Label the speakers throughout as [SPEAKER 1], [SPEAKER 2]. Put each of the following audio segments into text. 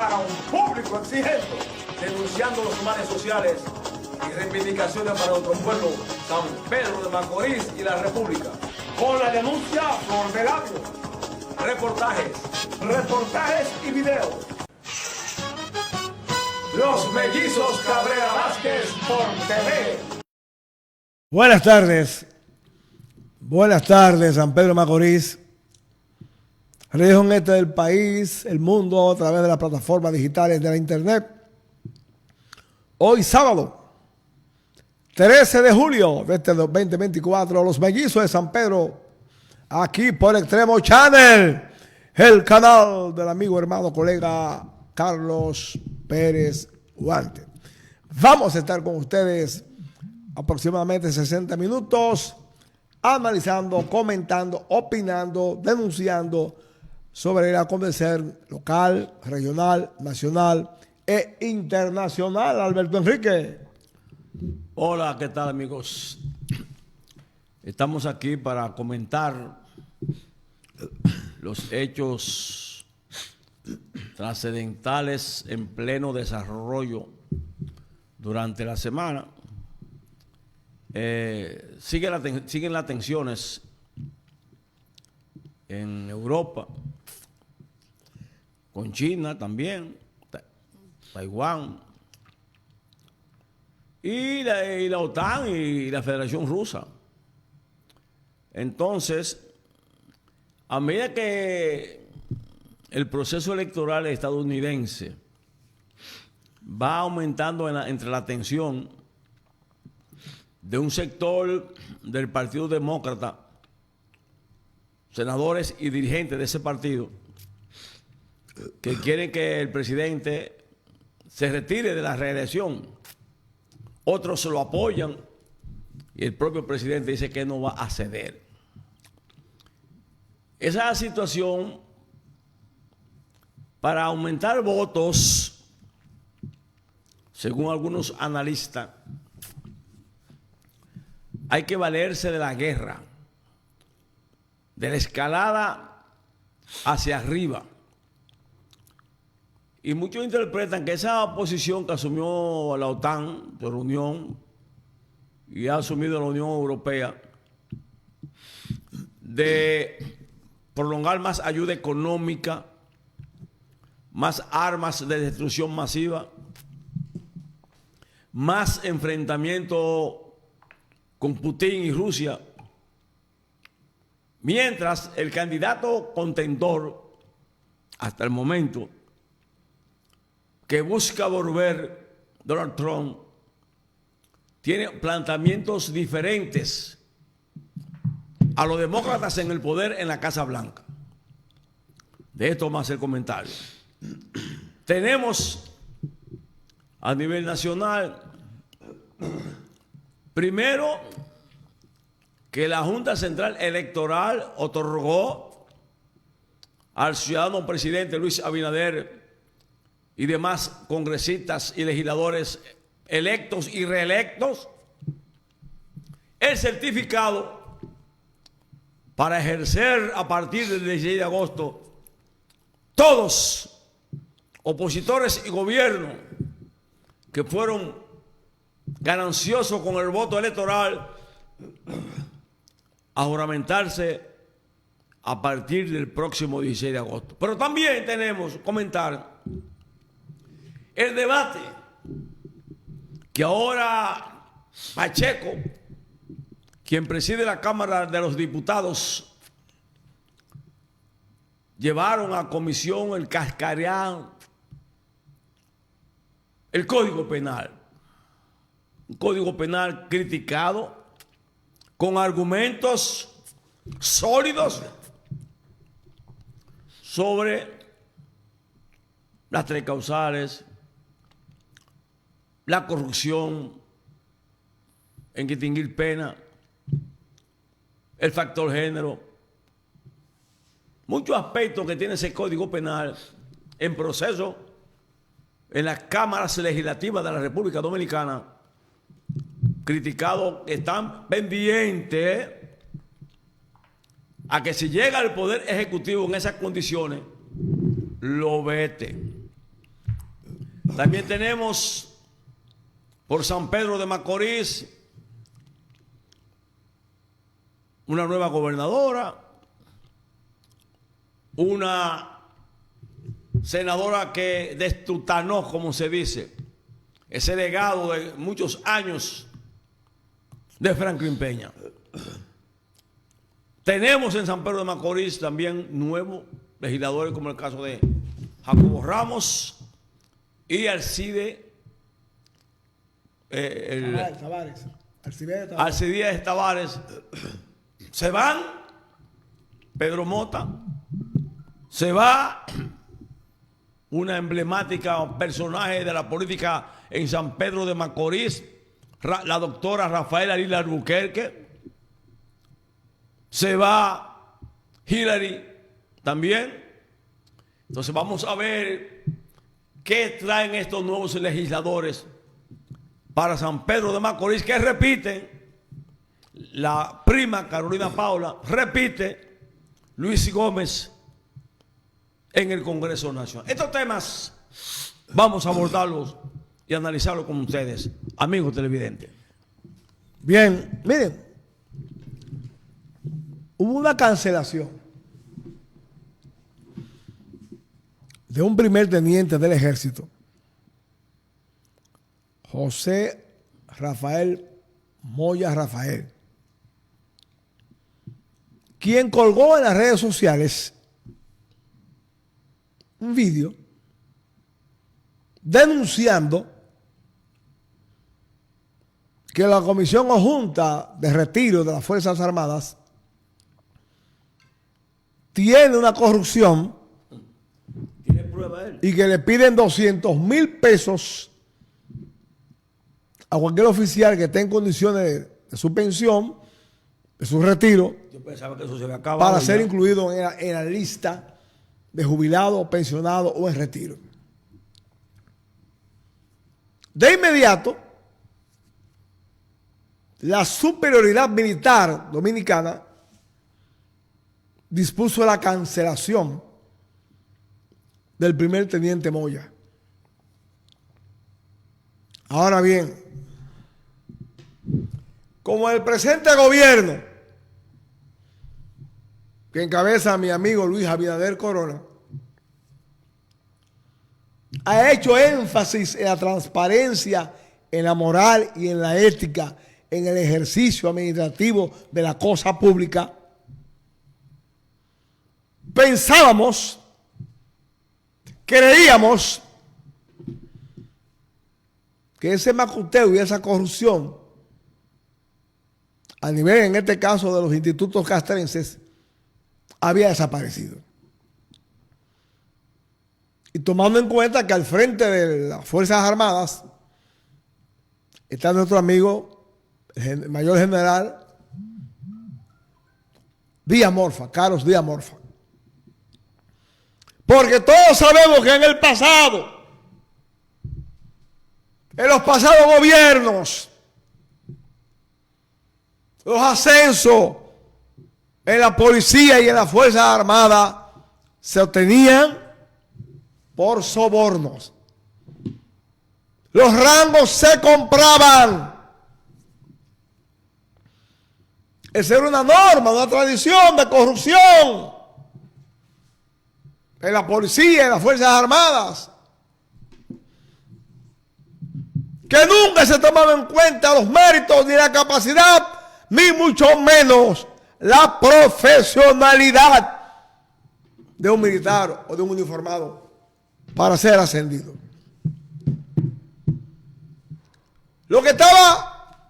[SPEAKER 1] a un público exigente, denunciando los males sociales y reivindicaciones para nuestro pueblo, San Pedro de Macorís y la República. Con la denuncia Flor de Labio. Reportajes y videos. Los Mellizos Cabrera Vázquez por TV.
[SPEAKER 2] Buenas tardes, San Pedro de Macorís, región este del país, el mundo a través de las plataformas digitales de la internet. Hoy sábado, 13 de julio de este 2024, los Mellizos de San Pedro, aquí por Extremo Channel, el canal del amigo, hermano, colega Carlos Pérez Guante. Vamos a estar con ustedes aproximadamente 60 minutos, analizando, comentando, opinando, denunciando sobre el acontecer local, regional, nacional e internacional. Alberto Enrique.
[SPEAKER 3] Hola, ¿qué tal, amigos? Estamos aquí para comentar los hechos trascendentales en pleno desarrollo durante la semana. Siguen las tensiones en Europa, con China también, Taiwán, y la OTAN y la Federación Rusa. Entonces, a medida que el proceso electoral estadounidense va aumentando entre la tensión de un sector del Partido Demócrata, senadores y dirigentes de ese partido, que quieren que el presidente se retire de la reelección. Otros se lo apoyan y el propio presidente dice que no va a ceder. Esa situación, para aumentar votos, según algunos analistas, hay que valerse de la guerra, de la escalada hacia arriba. Y muchos interpretan que esa posición que asumió la OTAN por unión y ha asumido la Unión Europea de prolongar más ayuda económica, más armas de destrucción masiva, más enfrentamiento con Putin y Rusia, mientras el candidato contendor, hasta el momento, que busca volver, Donald Trump, tiene planteamientos diferentes a los demócratas en el poder en la Casa Blanca. De esto vamos a hacer comentarios. Tenemos a nivel nacional, primero, que la Junta Central Electoral otorgó al ciudadano presidente Luis Abinader y demás congresistas y legisladores electos y reelectos el certificado para ejercer a partir del 16 de agosto todos opositores y gobierno que fueron gananciosos con el voto electoral a juramentarse a partir del próximo 16 de agosto. Pero también tenemos que comentar el debate que ahora Pacheco, quien preside la Cámara de los Diputados, llevaron a comisión el cascarear el Código Penal. Un Código Penal criticado con argumentos sólidos sobre las tres causales, la corrupción en distinguir pena, el factor género, muchos aspectos que tiene ese Código Penal en proceso en las cámaras legislativas de la República Dominicana, criticados, que están pendientes a que si llega al Poder Ejecutivo en esas condiciones, lo vete. También tenemos por San Pedro de Macorís una nueva gobernadora, una senadora que destutanó, como se dice, ese legado de muchos años de Franklin Peña. Tenemos en San Pedro de Macorís también nuevos legisladores, como el caso de Jacobo Ramos y Alcide Alcides Tavares. Se van Pedro Mota, se va una emblemática personaje de la política en San Pedro de Macorís, la doctora Rafaela Lila Albuquerque, se va Hillary también. Entonces vamos a ver qué traen estos nuevos legisladores para San Pedro de Macorís, que repiten la prima Carolina Paula, repite Luis Gómez en el Congreso Nacional. Estos temas vamos a abordarlos y analizarlos con ustedes, amigos televidentes.
[SPEAKER 2] Bien, miren, hubo una cancelación de un primer teniente del ejército, José Rafael Moya Rafael, quien colgó en las redes sociales un vídeo denunciando que la Comisión o Junta de Retiro de las Fuerzas Armadas tiene una corrupción y que le piden 200,000 pesos a cualquier oficial que esté en condiciones de su pensión, de su retiro,
[SPEAKER 3] Yo pensaba que eso se había acabado
[SPEAKER 2] para ser
[SPEAKER 3] ya.
[SPEAKER 2] incluido en la lista de jubilados, pensionados o en retiro. De inmediato, la superioridad militar dominicana dispuso la cancelación del primer teniente Moya. Ahora bien, como el presente gobierno que encabeza a mi amigo Luis Abinader Corona ha hecho énfasis en la transparencia, en la moral y en la ética, en el ejercicio administrativo de la cosa pública, pensábamos, creíamos que ese macuteo y esa corrupción a nivel, en este caso, de los institutos castrenses, había desaparecido. Y tomando en cuenta que al frente de las Fuerzas Armadas está nuestro amigo, el mayor general Díaz Morfa, Carlos Díaz Morfa. Porque todos sabemos que en el pasado, en los pasados gobiernos, los ascensos en la policía y en las Fuerzas Armadas se obtenían por sobornos. Los rangos se compraban. Esa era una norma, una tradición de corrupción en la policía, en las Fuerzas Armadas, que nunca se tomaban en cuenta los méritos ni la capacidad, ni mucho menos la profesionalidad de un militar o de un uniformado para ser ascendido. Lo que estaba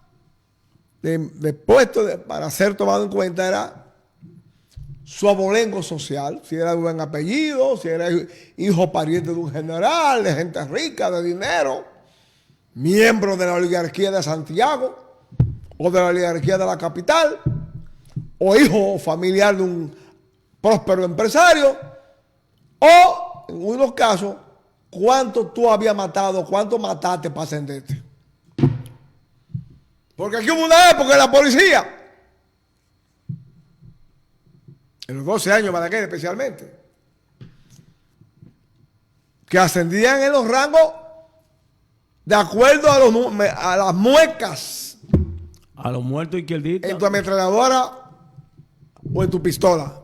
[SPEAKER 2] dispuesto para ser tomado en cuenta era su abolengo social, si era de buen apellido, si era hijo pariente de un general, de gente rica, de dinero, miembro de la oligarquía de Santiago o de la oligarquía de la capital, o hijo familiar de un próspero empresario, o en unos casos, cuánto tú habías matado, cuánto mataste para ascenderte. Porque aquí hubo una época en la policía, en los 12 años Balaguer especialmente, que ascendían en los rangos de acuerdo a las muecas
[SPEAKER 3] A los muertos izquierdistas.
[SPEAKER 2] en tu ametralladora o en tu pistola.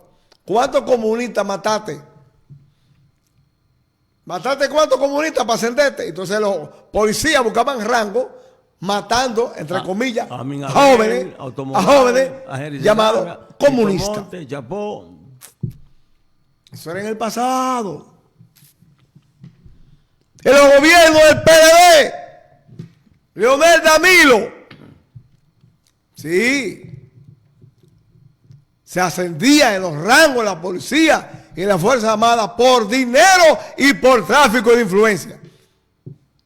[SPEAKER 2] ¿Cuántos comunistas mataste? ¿Mataste cuántos comunistas para ascenderte? Entonces los policías buscaban rango matando, entre comillas, a jóvenes llamados comunistas. Eso era en el pasado. En los gobiernos del PLD, Leonel Danilo, sí, se ascendía en los rangos de la policía y en las Fuerzas Armadas por dinero y por tráfico de influencia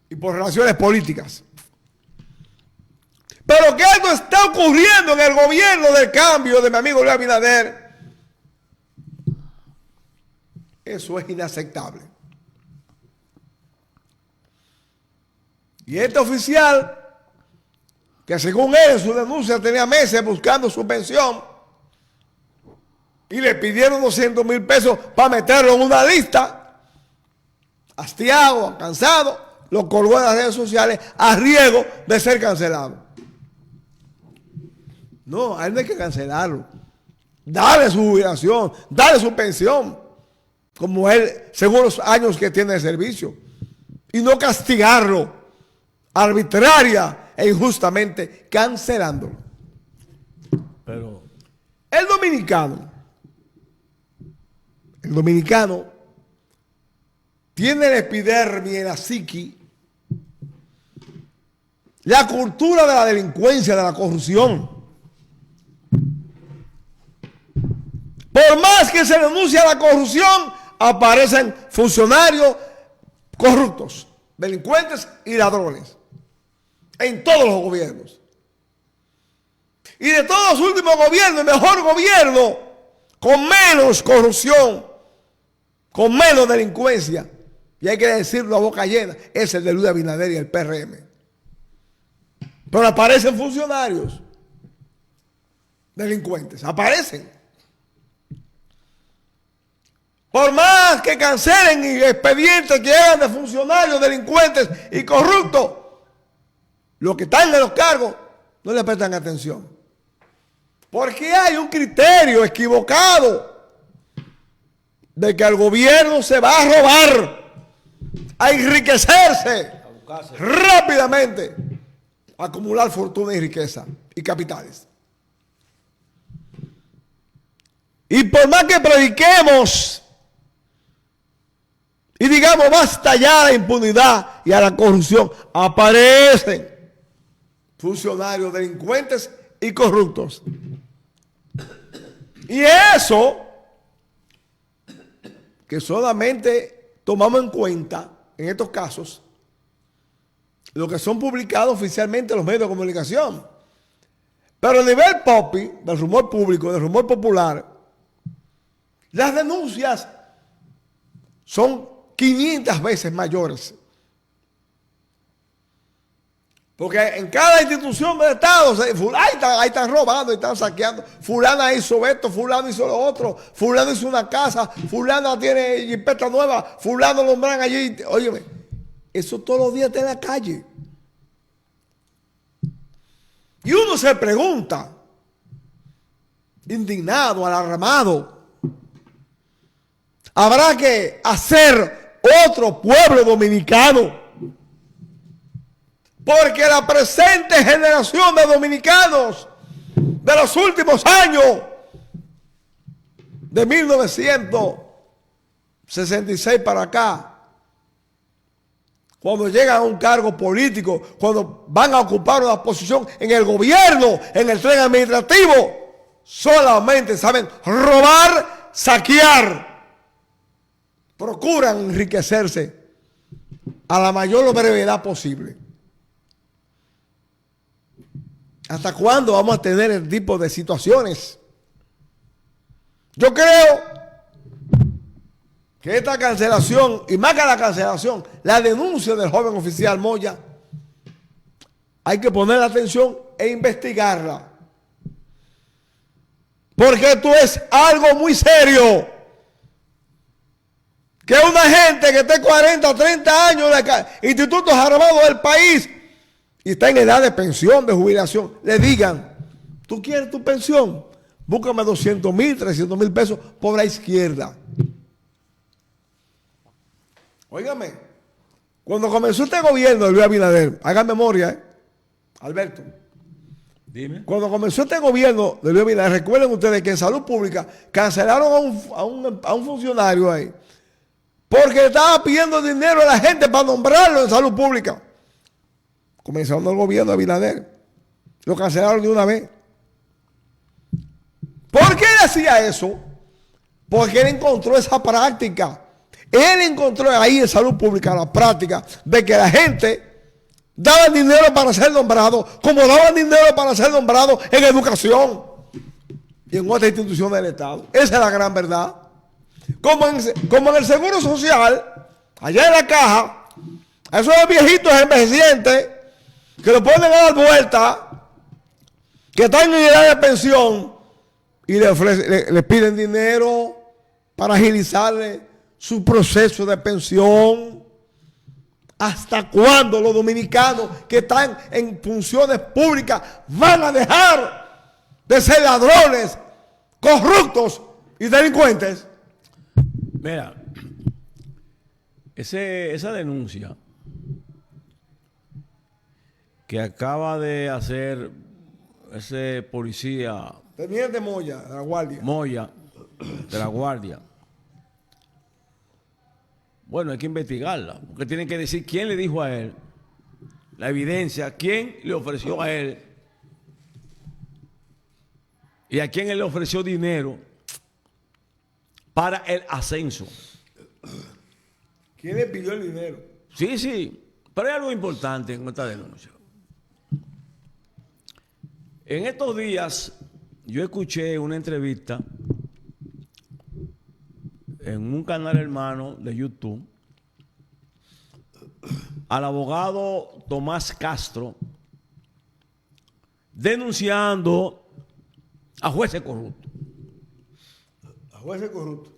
[SPEAKER 2] y por relaciones políticas. Pero que algo está ocurriendo en el gobierno del cambio de mi amigo Luis Abinader, eso es inaceptable. Y este oficial, que según él en su denuncia tenía meses buscando su pensión, y le pidieron 200,000 pesos para meterlo en una lista, hastiado, cansado, lo colgó en las redes sociales a riesgo de ser cancelado. No, a él no hay que cancelarlo. Dale su jubilación, dale su pensión, como él, según los años que tiene de servicio, y no castigarlo arbitraria e injustamente cancelándolo.
[SPEAKER 3] Pero
[SPEAKER 2] El dominicano tiene en la epidermis, en la psiqui, la cultura de la delincuencia, de la corrupción. Por más que se denuncia la corrupción, aparecen funcionarios corruptos, delincuentes y ladrones en todos los gobiernos. Y de todos los últimos gobiernos, el mejor gobierno, con menos corrupción, con menos delincuencia, y hay que decirlo a boca llena, es el de Luis Abinader y el PRM. Pero aparecen funcionarios delincuentes, aparecen. Por más que cancelen expedientes que hagan de funcionarios delincuentes y corruptos, los que están en los cargos no le prestan atención. Porque hay un criterio equivocado de que el gobierno se va a robar, a enriquecerse rápidamente, a acumular fortuna y riqueza y capitales. Y por más que prediquemos y digamos basta ya a la impunidad y a la corrupción, aparecen funcionarios delincuentes y corruptos. Y eso que solamente tomamos en cuenta en estos casos lo que son publicados oficialmente en los medios de comunicación. Pero a nivel popi, del rumor público, del rumor popular, las denuncias son 500 veces mayores. Porque en cada institución del Estado, ahí están robando, ahí están saqueando. Fulana hizo esto, fulano hizo lo otro, fulano hizo una casa, fulana tiene jipeta nueva, fulano nombran allí. Óyeme, eso todos los días está en la calle. Y uno se pregunta, indignado, alarmado, ¿habrá que hacer otro pueblo dominicano? Porque la presente generación de dominicanos de los últimos años, de 1966 para acá, cuando llegan a un cargo político, cuando van a ocupar una posición en el gobierno, en el tren administrativo, solamente saben robar, saquear, procuran enriquecerse a la mayor brevedad posible. ¿Hasta cuándo vamos a tener el tipo de situaciones? Yo creo que esta cancelación, y más que la cancelación, la denuncia del joven oficial Moya, hay que poner atención e investigarla. Porque esto es algo muy serio. que una gente que esté 40, 30 años de institutos armados del país y está en edad de pensión, de jubilación, le digan, ¿tú quieres tu pensión? Búscame 200,000, 300,000 pesos por la izquierda. Óigame, cuando comenzó este gobierno de Luis Abinader, hagan memoria, Alberto.
[SPEAKER 3] Dime.
[SPEAKER 2] Cuando comenzó este gobierno de Luis Abinader, recuerden ustedes que en salud pública cancelaron a un funcionario ahí porque estaba pidiendo dinero a la gente para nombrarlo en salud pública. Comenzando el gobierno de Abinader, lo cancelaron de una vez. ¿Por qué él hacía eso? Porque él encontró esa práctica. Él encontró ahí en salud pública la práctica de que la gente daban dinero para ser nombrado, como daban dinero para ser nombrado en educación y en otras instituciones del Estado. Esa es la gran verdad. Como en el Seguro Social, allá en la caja, a esos viejitos envejecientes que lo ponen a dar vuelta, que están en edad de pensión y le piden dinero para agilizarle su proceso de pensión. ¿Hasta cuándo los dominicanos que están en funciones públicas van a dejar de ser ladrones, corruptos y delincuentes?
[SPEAKER 3] Mira, esa denuncia que acaba de hacer ese policía
[SPEAKER 2] Teniente Moya, de la Guardia.
[SPEAKER 3] Moya, de la Guardia. Bueno, hay que investigarla, porque tienen que decir quién le dijo a él, la evidencia, quién le ofreció a él y a quién él le ofreció dinero para el ascenso.
[SPEAKER 2] ¿Quién le pidió el dinero?
[SPEAKER 3] Sí, pero hay algo importante en esta denuncia. En estos días yo escuché una entrevista en un canal hermano de YouTube al abogado Tomás Castro denunciando a jueces corruptos.
[SPEAKER 2] A jueces corruptos.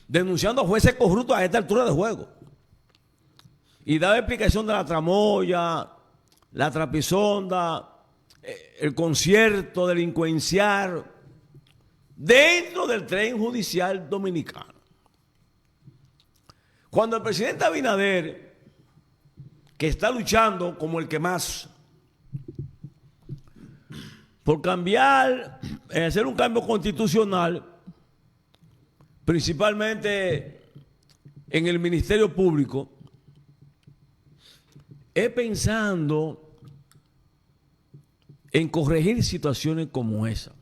[SPEAKER 3] Denunciando a jueces corruptos a esta altura de juego. Y daba explicación de la tramoya, la trapisonda, el concierto delincuencial dentro del tren judicial dominicano. Cuando el presidente Abinader, que está luchando como el que más por cambiar, hacer un cambio constitucional, principalmente en el Ministerio Público, es pensando en corregir situaciones como esa.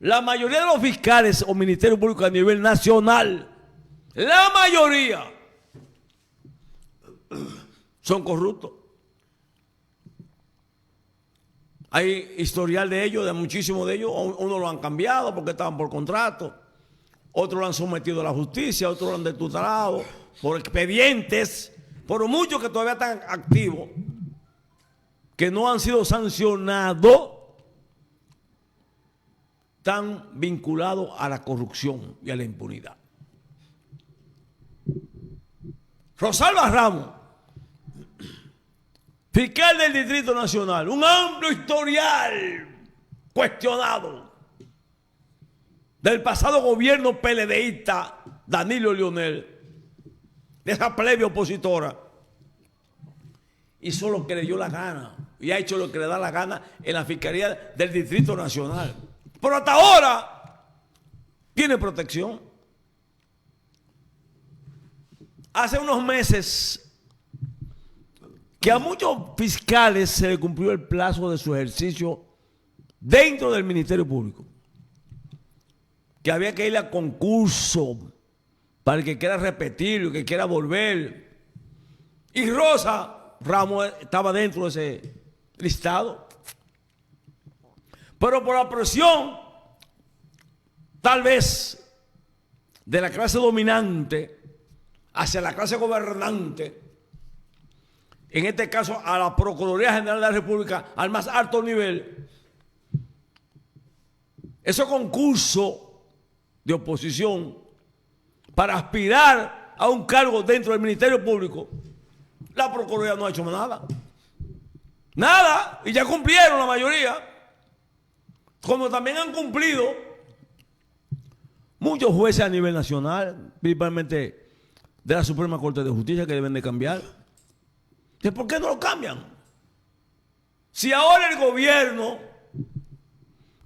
[SPEAKER 3] La mayoría de los fiscales o ministerios públicos a nivel nacional, la mayoría, son corruptos. Hay historial de ellos, de muchísimos de ellos. Unos lo han cambiado porque estaban por contrato, otros lo han sometido a la justicia, otros lo han detutelado por expedientes, por muchos que todavía están activos, que no han sido sancionados, están vinculados a la corrupción y a la impunidad. Rosalba Ramos, fiscal del Distrito Nacional, un amplio historial cuestionado del pasado gobierno PLDista Danilo Leonel, de esa plebe opositora, hizo lo que le dio la gana y ha hecho lo que le da la gana en la Fiscalía del Distrito Nacional. Pero hasta ahora tiene protección. Hace unos meses que a muchos fiscales se le cumplió el plazo de su ejercicio dentro del Ministerio Público, que había que ir a concurso para el que quiera repetir, el que quiera volver. Y Rosa Ramos estaba dentro de ese listado. Pero por la presión, tal vez, de la clase dominante hacia la clase gobernante, en este caso a la Procuraduría General de la República, al más alto nivel, ese concurso de oposición para aspirar a un cargo dentro del Ministerio Público, la Procuraduría no ha hecho nada. Nada, y ya cumplieron la mayoría. Como también han cumplido muchos jueces a nivel nacional, principalmente de la Suprema Corte de Justicia, que deben de cambiar. Entonces, ¿por qué no lo cambian? Si ahora el gobierno,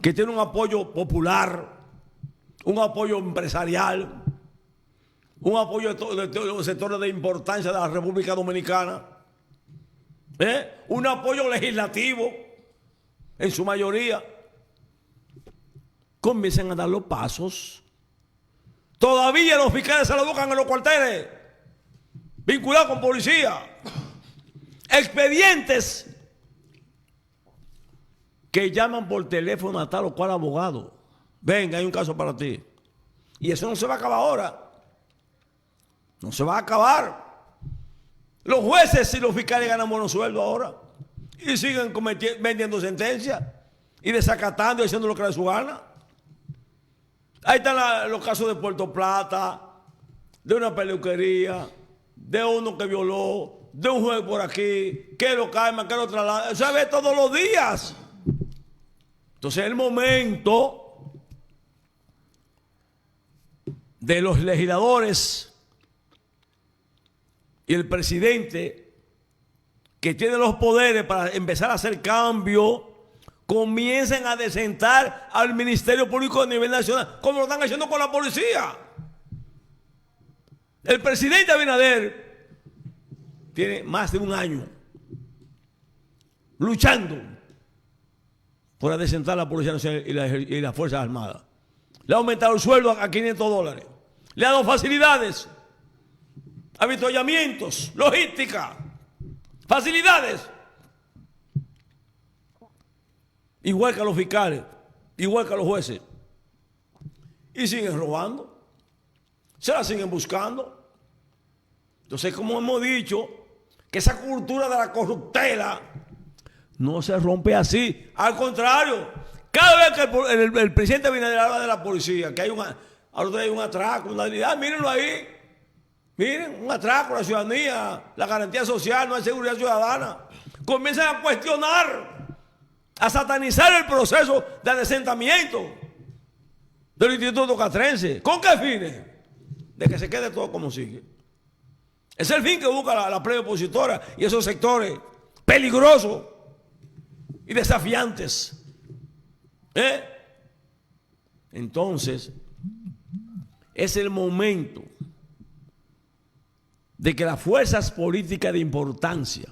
[SPEAKER 3] que tiene un apoyo popular, un apoyo empresarial, un apoyo de todos los sectores de importancia de la República Dominicana, un apoyo legislativo en su mayoría, comiencen a dar los pasos. Todavía los fiscales se lo buscan en los cuarteles, vinculados con policía. Expedientes que llaman por teléfono a tal o cual abogado. Venga, hay un caso para ti. Y eso no se va a acabar ahora. No se va a acabar. Los jueces y los fiscales ganan buenos sueldos ahora. Y siguen vendiendo sentencias y desacatando y haciendo lo que les su gana. Ahí están los casos de Puerto Plata, de una peluquería, de uno que violó, de un juez por aquí, que lo calma, que lo traslada. Eso se ve todos los días. Entonces es el momento de los legisladores y el presidente, que tiene los poderes para empezar a hacer cambio, comiencen a desentar al Ministerio Público a nivel nacional, como lo están haciendo con la policía. El presidente Abinader tiene más de un año luchando por adecentar la Policía Nacional y las Fuerzas Armadas. Le ha aumentado el sueldo a $500. Le ha dado facilidades, avituallamientos, logística, facilidades. Igual que a los fiscales, igual que a los jueces. Y siguen robando. Se la siguen buscando. Entonces, como hemos dicho, que esa cultura de la corruptela no se rompe así. Al contrario, cada vez que el presidente Abinader habla de la policía, que hay hay un atraco, mírenlo ahí. Miren, un atraco a la ciudadanía, la garantía social, no hay seguridad ciudadana. Comienzan a cuestionar, a satanizar el proceso de adesentamiento del Instituto Castrense. ¿Con qué fines? De que se quede todo como sigue. Es el fin que busca la plebe opositora y esos sectores peligrosos y desafiantes. Entonces, es el momento de que las fuerzas políticas de importancia,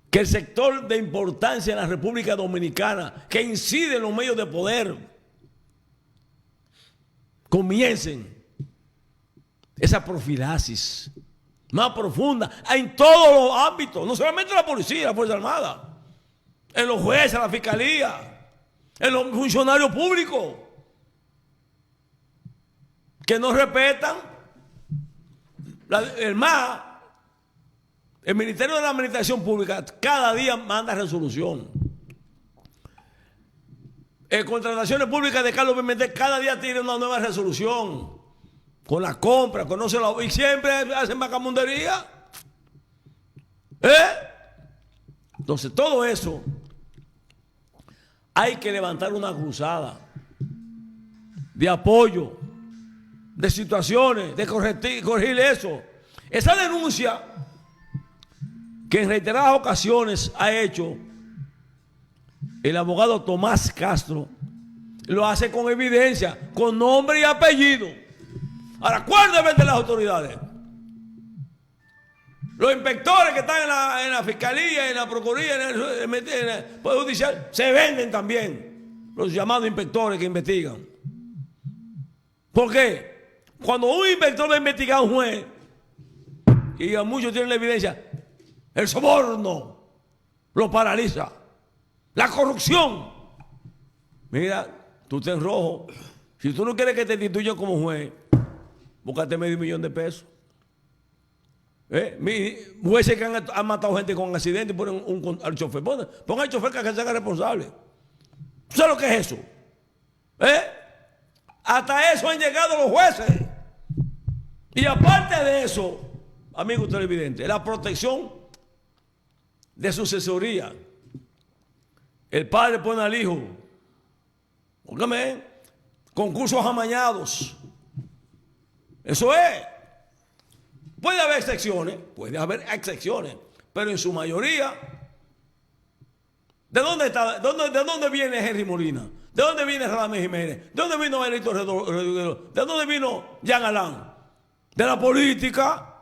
[SPEAKER 3] que el sector de importancia en la República Dominicana, que incide en los medios de poder, comiencen esa profilaxis más profunda en todos los ámbitos, no solamente en la policía, la Fuerza Armada, en los jueces, en la fiscalía, en los funcionarios públicos, que no respetan el Ministerio de la Administración Pública cada día manda resolución. Contrataciones públicas de Carlos Pimentel cada día tiene una nueva resolución. Con la compra, y siempre hacen macamundería. Entonces, todo eso hay que levantar una cruzada de apoyo, de situaciones, de corregir eso. Esa denuncia que en reiteradas ocasiones ha hecho el abogado Tomás Castro, lo hace con evidencia, con nombre y apellido. Ahora, ¿cuál deben de las autoridades? Los inspectores que están en la fiscalía, en la procuraduría, en el Poder Judicial, se venden también, los llamados inspectores que investigan. ¿Por qué? Cuando un inspector va a investigar a un juez, y a muchos tienen la evidencia, el soborno lo paraliza, la corrupción. Mira, tú estás en rojo. Si tú no quieres que te destituyan como juez, búscate $500,000. Jueces que han matado gente con accidente y ponen al chofer. Ponga al chofer que se haga responsable. ¿Tú sabes lo que es eso? Hasta eso han llegado los jueces. Y aparte de eso, amigo televidente, la protección de sucesoría. El padre pone al hijo, óigame, concursos amañados. Eso es. Puede haber excepciones, pero en su mayoría, ¿de dónde viene Henry Molina? ¿De dónde viene Radamés Jiménez? ¿De dónde vino Benito Rodríguez? ¿De dónde vino Jean Alain? De la política.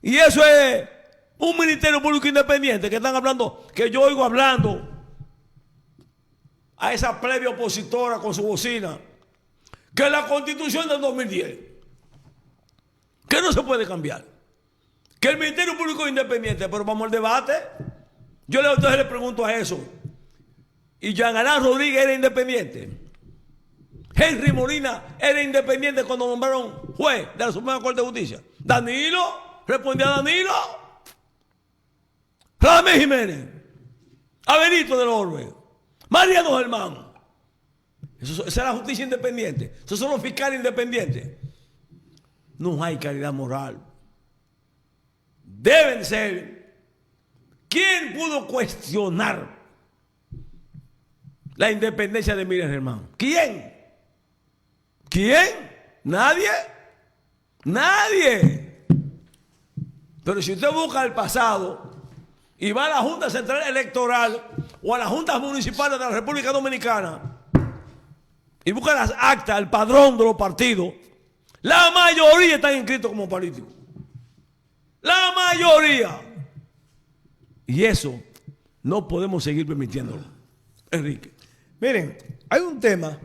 [SPEAKER 3] Y eso es un ministerio público independiente que están hablando, que yo oigo hablando a esa plebe opositora con su bocina, que la Constitución del 2010, que no se puede cambiar, que el Ministerio Público es independiente. Pero vamos al debate. Yo entonces le pregunto a eso. ¿Y Jean Alain Rodríguez era independiente? ¿Henry Molina era independiente cuando nombraron juez de la Suprema Corte de Justicia? ¿Danilo? ¿Respondía Danilo? Radamés Jiménez, a Benito del Orbe, Mariano Germán. Esa es la justicia independiente. Esos son los fiscales independientes. No hay calidad moral. Deben ser. ¿Quién pudo cuestionar la independencia de Miriam Germán? ¿Quién? Nadie. Pero si usted busca el pasado y va a la Junta Central Electoral o a las juntas municipales de la República Dominicana y busca las actas, el padrón de los partidos, la mayoría están inscritos como políticos. La mayoría. Y eso no podemos seguir permitiéndolo. Enrique.
[SPEAKER 2] Miren, hay un tema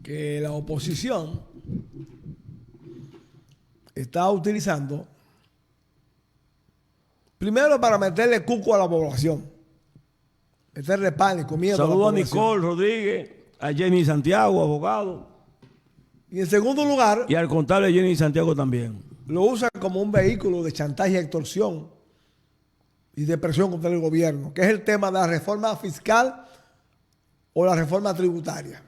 [SPEAKER 2] que la oposición está utilizando primero para meterle cuco a la población, meterle pánico, miedo.
[SPEAKER 3] Saludos a Nicole Rodríguez, a Jenny Santiago, abogado.
[SPEAKER 2] Y en segundo lugar,
[SPEAKER 3] y al contable Jenny Santiago también.
[SPEAKER 2] Lo usan como un vehículo de chantaje y extorsión y de presión contra el gobierno, que es el tema de la reforma fiscal o la reforma tributaria.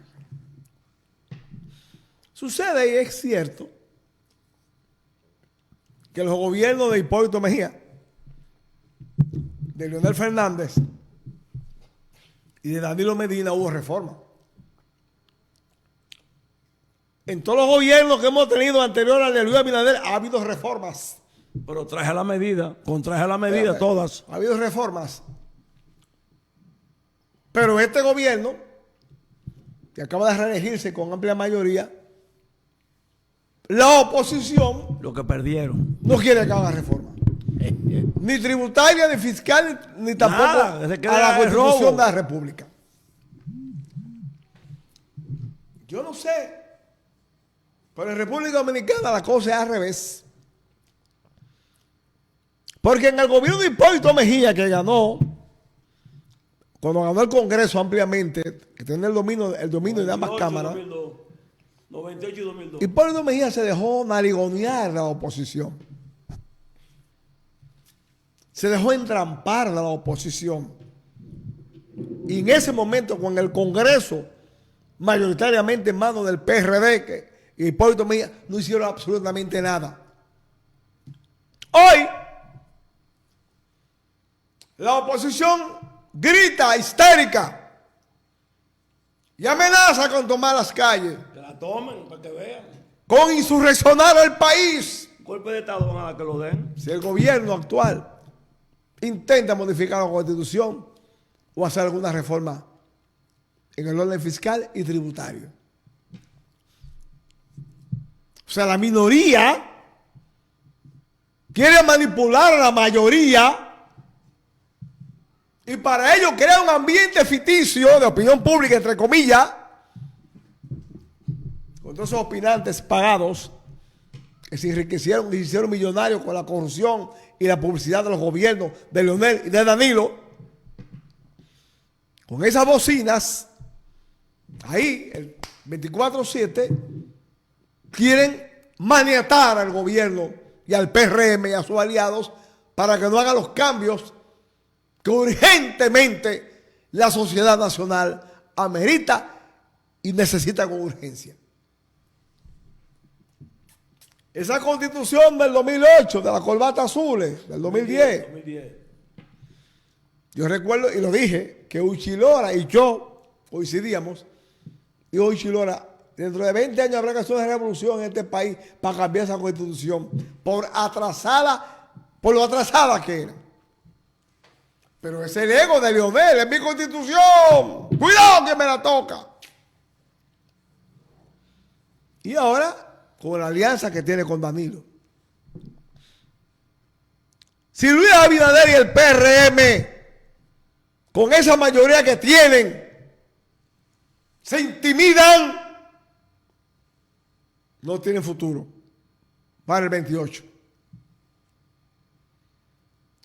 [SPEAKER 2] Sucede, y es cierto, que los gobiernos de Hipólito Mejía, de Leonel Fernández y de Danilo Medina hubo reforma. En todos los gobiernos que hemos tenido anterior al de Luis Abinader ha habido reformas.
[SPEAKER 3] Pero traje a la medida, todas.
[SPEAKER 2] Ha habido reformas. Pero este gobierno, que acaba de reelegirse con amplia mayoría, la oposición,
[SPEAKER 3] lo que perdieron,
[SPEAKER 2] no quiere que haga reforma. Ni tributaria, ni fiscal, ni tampoco
[SPEAKER 3] nada,
[SPEAKER 2] a la Constitución de la República. Yo no sé, pero en República Dominicana la cosa es al revés. Porque en el gobierno de Hipólito Mejía, que ganó, cuando ganó el Congreso ampliamente, que tiene el dominio de ambas cámaras,
[SPEAKER 3] 98 y 2002.
[SPEAKER 2] Hipólito Mejía se dejó narigonear la oposición. Se dejó entrampar la oposición. Y en ese momento, con el Congreso mayoritariamente en manos del PRD, que Hipólito Mejía, no hicieron absolutamente nada. Hoy, la oposición grita histérica y amenaza con tomar las calles.
[SPEAKER 3] Que la tomen para que vean.
[SPEAKER 2] Con insurreccionar al país.
[SPEAKER 3] Golpe de Estado van a que lo den.
[SPEAKER 2] Si el gobierno actual intenta modificar la Constitución o hacer alguna reforma en el orden fiscal y tributario. O sea, la minoría quiere manipular a la mayoría y para ello crea un ambiente ficticio de opinión pública, entre comillas, con todos esos opinantes pagados que se enriquecieron y se hicieron millonarios con la corrupción y la publicidad de los gobiernos de Leonel y de Danilo. Con esas bocinas, ahí, el 24/7, quieren maniatar al gobierno y al PRM y a sus aliados para que no hagan los cambios que urgentemente la sociedad nacional amerita y necesita con urgencia. Esa constitución del 2008, de la corbata azules, del 2010. Yo recuerdo, y lo dije, que Uchilora y yo coincidíamos, y Uchilora, dentro de 20 años habrá que hacer una revolución en este país para cambiar esa constitución, por lo atrasada que era. Pero es el ego de Leonel, es mi constitución. Cuidado que me la toca. Y ahora, con la alianza que tiene con Danilo. Si Luis Abinader y el PRM, con esa mayoría que tienen, se intimidan, no tienen futuro para el 28.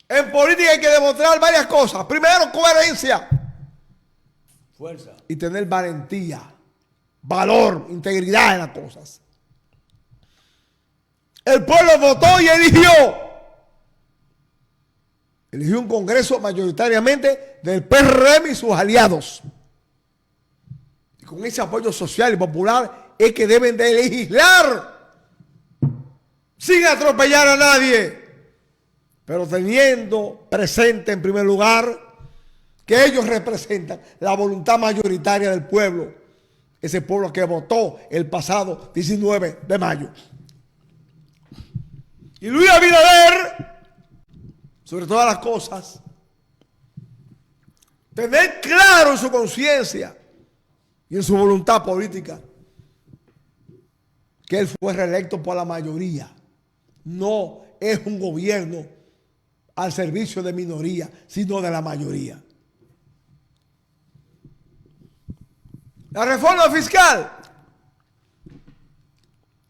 [SPEAKER 2] En política hay que demostrar varias cosas. Primero, coherencia.
[SPEAKER 3] Fuerza.
[SPEAKER 2] Y tener valentía, valor, integridad en las cosas. El pueblo votó y eligió. Eligió un Congreso mayoritariamente del PRM y sus aliados. Y con ese apoyo social y popular es que deben de legislar sin atropellar a nadie, pero teniendo presente en primer lugar que ellos representan la voluntad mayoritaria del pueblo, ese pueblo que votó el pasado 19 de mayo. Y Luis Abinader, sobre todas las cosas, tener claro en su conciencia y en su voluntad política que él fue reelecto por la mayoría. No es un gobierno al servicio de minoría, sino de la mayoría. La reforma fiscal,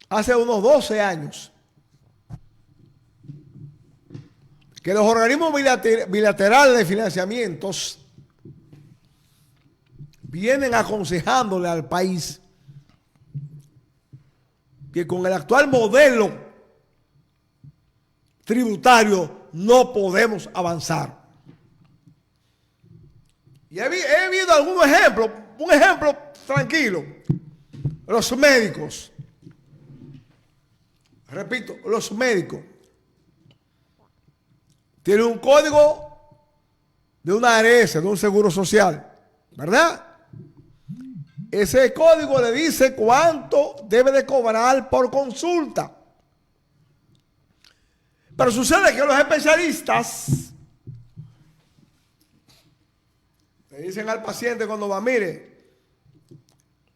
[SPEAKER 2] hace unos 12 años, que los organismos bilaterales de financiamientos vienen aconsejándole al país que con el actual modelo tributario no podemos avanzar. Y he visto algunos ejemplos, un ejemplo tranquilo. Los médicos, repito, los médicos tienen un código de una ARS, de un seguro social, ¿verdad? Ese código le dice cuánto debe de cobrar por consulta. Pero sucede que los especialistas le dicen al paciente cuando va, mire,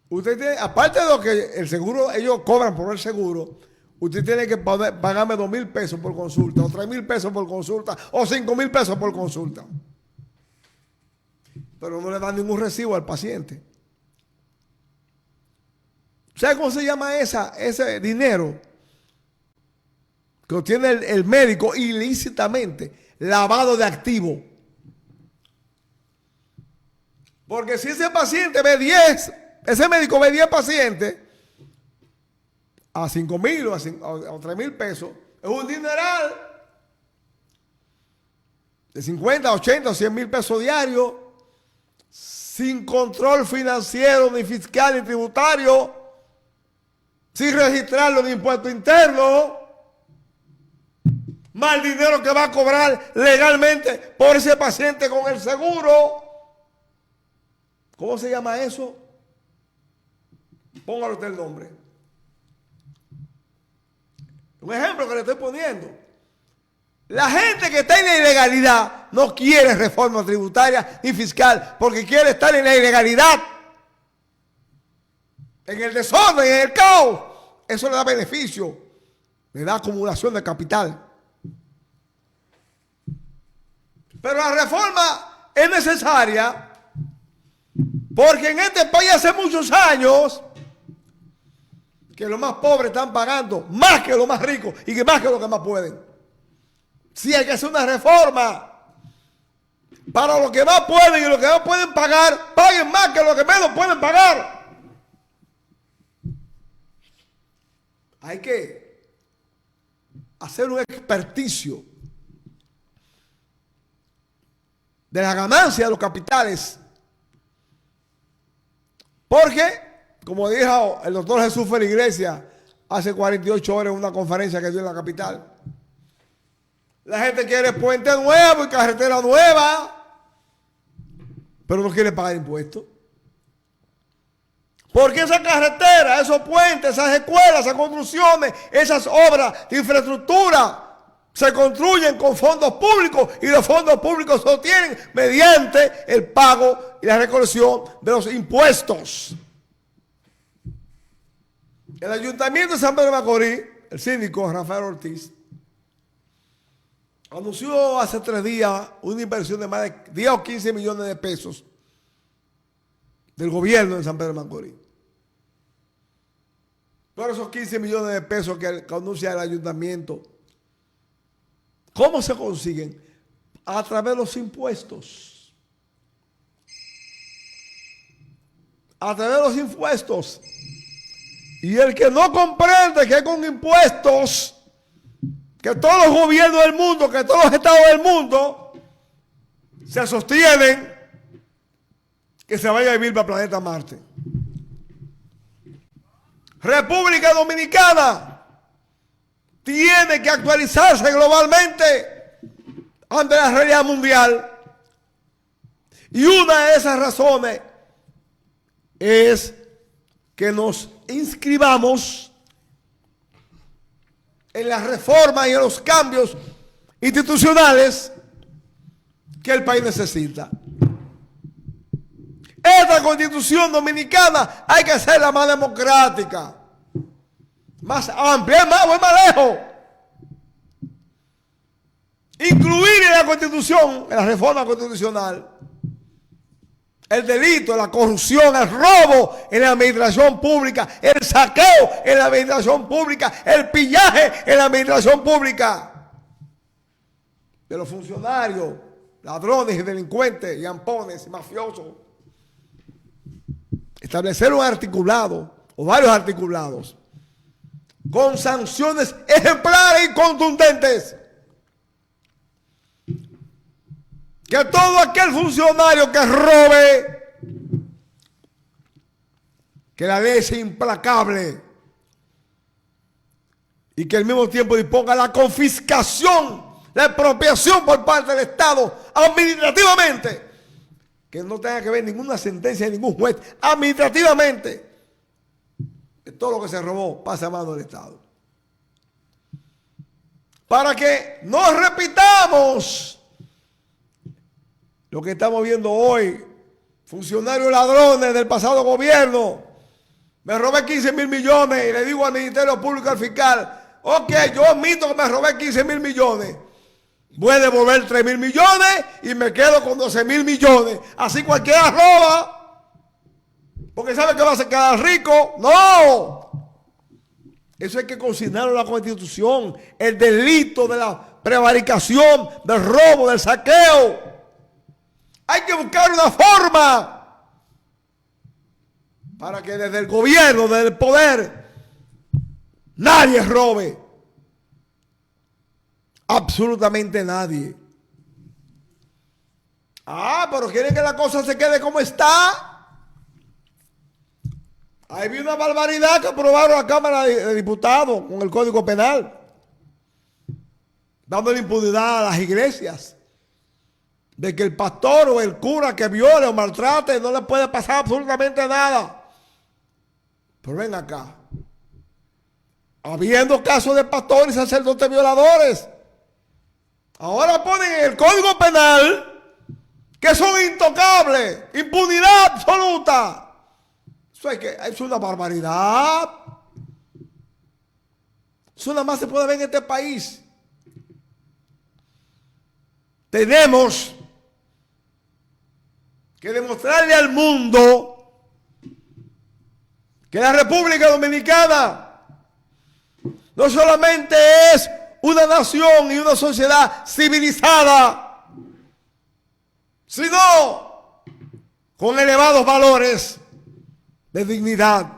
[SPEAKER 2] usted tiene, aparte de lo que el seguro, ellos cobran por el seguro, usted tiene que pagarme 2,000 pesos por consulta, o 3,000 pesos por consulta, o 5,000 pesos por consulta. Pero no le dan ningún recibo al paciente. ¿Sabe cómo se llama ese dinero que obtiene el médico ilícitamente? Lavado de activo. Porque si ese paciente ve 10, ese médico ve 10 pacientes a 5,000 o a 3,000 pesos, es un dineral de 50, 80 o 100,000 pesos diarios, sin control financiero, ni fiscal, ni tributario, sin registrarlo en impuesto interno, más el dinero que va a cobrar legalmente por ese paciente con el seguro. ¿Cómo se llama eso? Póngale usted el nombre. Un ejemplo que le estoy poniendo. La gente que está en la ilegalidad no quiere reforma tributaria ni fiscal porque quiere estar en la ilegalidad, en el desorden, en el caos. Eso le da beneficio, le da acumulación de capital. Pero la reforma es necesaria porque en este país hace muchos años que los más pobres están pagando más que los más ricos y que más que los que más pueden. Si hay que hacer una reforma para los que más pueden y los que más pueden pagar, paguen más que los que menos pueden pagar. Hay que hacer un experticio de la ganancia de los capitales, porque como dijo el doctor Jesús Feligresia hace 48 horas en una conferencia que dio en la capital. La gente quiere puente nuevo y carretera nueva, pero no quiere pagar impuestos. Porque esa carretera, esos puentes, esas escuelas, esas construcciones, esas obras de infraestructura se construyen con fondos públicos y los fondos públicos se obtienen mediante el pago y la recolección de los impuestos. El Ayuntamiento de San Pedro de Macorís, el síndico Rafael Ortiz, anunció hace 3 días una inversión de más de 10 o 15 millones de pesos del gobierno de San Pedro de Macorís. Pero esos 15 millones de pesos que anuncia el ayuntamiento, ¿cómo se consiguen? A través de los impuestos. A través de los impuestos. Y el que no comprende que con impuestos, que todos los gobiernos del mundo, que todos los estados del mundo se sostienen, que se vaya a vivir para el planeta Marte. República Dominicana tiene que actualizarse globalmente ante la realidad mundial. Y una de esas razones es que nos inscribamos en las reformas y en los cambios institucionales que el país necesita. Esta constitución dominicana hay que hacerla más democrática, más amplia, más lejos. Incluir en la constitución, en la reforma constitucional, el delito, la corrupción, el robo en la administración pública, el saqueo en la administración pública, el pillaje en la administración pública de los funcionarios, ladrones y delincuentes, y ampones y mafiosos. Establecer un articulado o varios articulados con sanciones ejemplares y contundentes. Que todo aquel funcionario que robe, que la ley sea implacable y que al mismo tiempo disponga la confiscación, la expropiación por parte del Estado administrativamente, que no tenga que ver ninguna sentencia de ningún juez, administrativamente, que todo lo que se robó pase a mano del Estado. Para que no repitamos lo que estamos viendo hoy, funcionarios ladrones del pasado gobierno. Me robé 15.000 millones y le digo al Ministerio Público, al fiscal, ok, yo admito que me robé 15.000 millones. Voy a devolver 3.000 millones y me quedo con 12.000 millones. Así cualquiera roba, porque sabe que va a quedar rico. ¡No! Eso hay que consignarlo en la Constitución. El delito de la prevaricación, del robo, del saqueo. Hay que buscar una forma para que desde el gobierno, desde el poder, nadie robe. Absolutamente nadie. Ah, pero quieren que la cosa se quede como está. Ahí vi una barbaridad que aprobaron la Cámara de Diputados con el Código Penal, dando la impunidad a las iglesias, de que el pastor o el cura que viole o maltrate no le puede pasar absolutamente nada. Pero ven acá, habiendo casos de pastores y sacerdotes violadores, ahora ponen en el Código Penal que son intocables, impunidad absoluta. Eso es una barbaridad. Eso nada más se puede ver en este país. Tenemos que demostrarle al mundo que la República Dominicana no solamente es una nación y una sociedad civilizada, sino con elevados valores de dignidad,